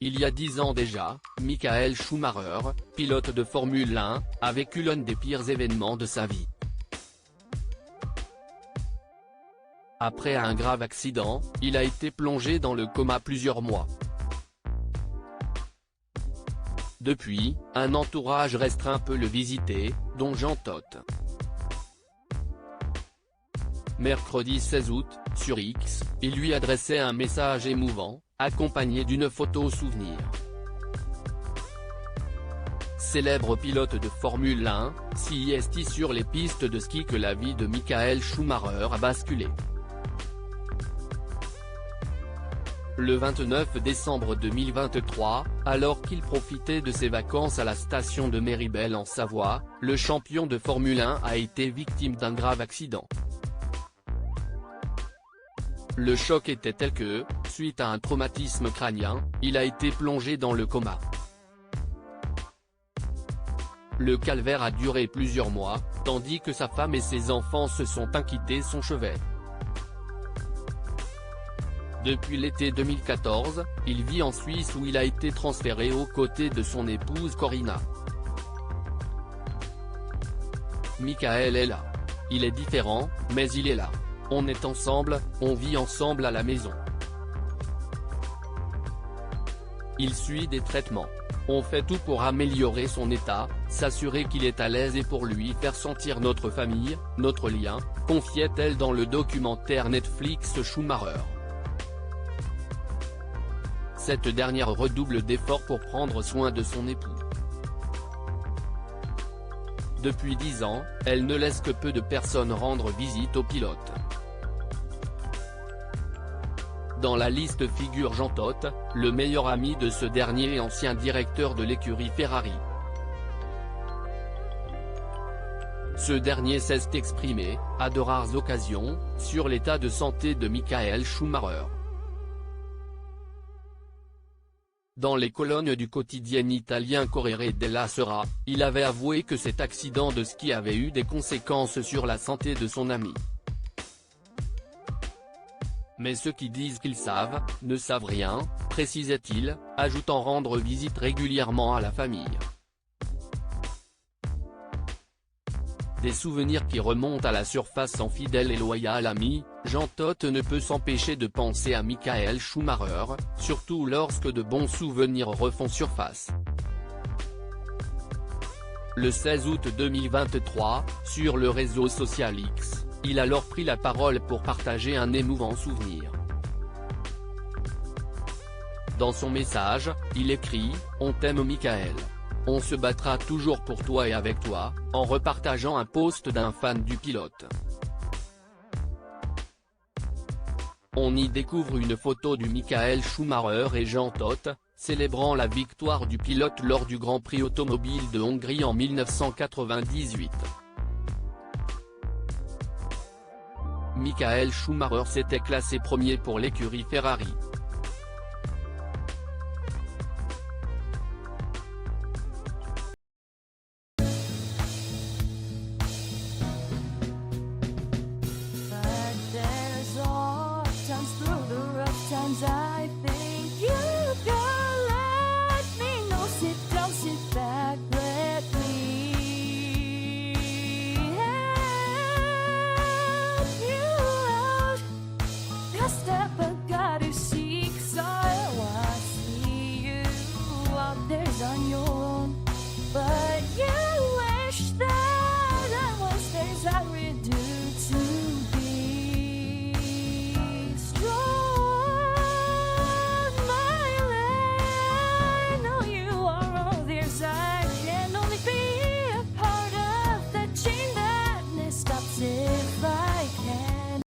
Il y a 10 ans déjà, Michael Schumacher, pilote de Formule 1, a vécu l'un des pires événements de sa vie. Après un grave accident, il a été plongé dans le coma plusieurs mois. Depuis, un entourage restreint peut le visiter, dont Jean Todt. Mercredi 16 août, sur X, il lui adressait un message émouvant, accompagné d'une photo souvenir. Célèbre pilote de Formule 1, si est sur les pistes de ski que la vie de Michael Schumacher a basculé. Le 29 décembre 2023, alors qu'il profitait de ses vacances à la station de Méribel en Savoie, le champion de Formule 1 a été victime d'un grave accident. Le choc était tel que, suite à un traumatisme crânien, il a été plongé dans le coma. Le calvaire a duré plusieurs mois, tandis que sa femme et ses enfants se sont inquiétés son chevet. Depuis l'été 2014, il vit en Suisse où il a été transféré aux côtés de son épouse Corinna. Michael est là. Il est différent, mais il est là. On est ensemble, on vit ensemble à la maison. Il suit des traitements. On fait tout pour améliorer son état, s'assurer qu'il est à l'aise et pour lui faire sentir notre famille, notre lien, confiait-elle dans le documentaire Netflix Schumacher. Cette dernière redouble d'efforts pour prendre soin de son époux. Depuis 10 ans, elle ne laisse que peu de personnes rendre visite au pilote. Dans la liste figure Jean Todt, le meilleur ami de ce dernier et ancien directeur de l'écurie Ferrari. Ce dernier s'est exprimé, à de rares occasions, sur l'état de santé de Michael Schumacher. Dans les colonnes du quotidien italien Corriere della Sera, il avait avoué que cet accident de ski avait eu des conséquences sur la santé de son ami. Mais ceux qui disent qu'ils savent, ne savent rien, précisait-il, ajoutant rendre visite régulièrement à la famille. Des souvenirs qui remontent à la surface en fidèle et loyal ami, Jean Todt ne peut s'empêcher de penser à Michael Schumacher, surtout lorsque de bons souvenirs refont surface. Le 16 août 2023, sur le réseau social X, il a alors pris la parole pour partager un émouvant souvenir. Dans son message, il écrit « On t'aime Michael. On se battra toujours pour toi et avec toi », en repartageant un post d'un fan du pilote. On y découvre une photo du Michael Schumacher et Jean Todt, célébrant la victoire du pilote lors du Grand Prix automobile de Hongrie en 1998. Michael Schumacher s'était classé premier pour l'écurie Ferrari.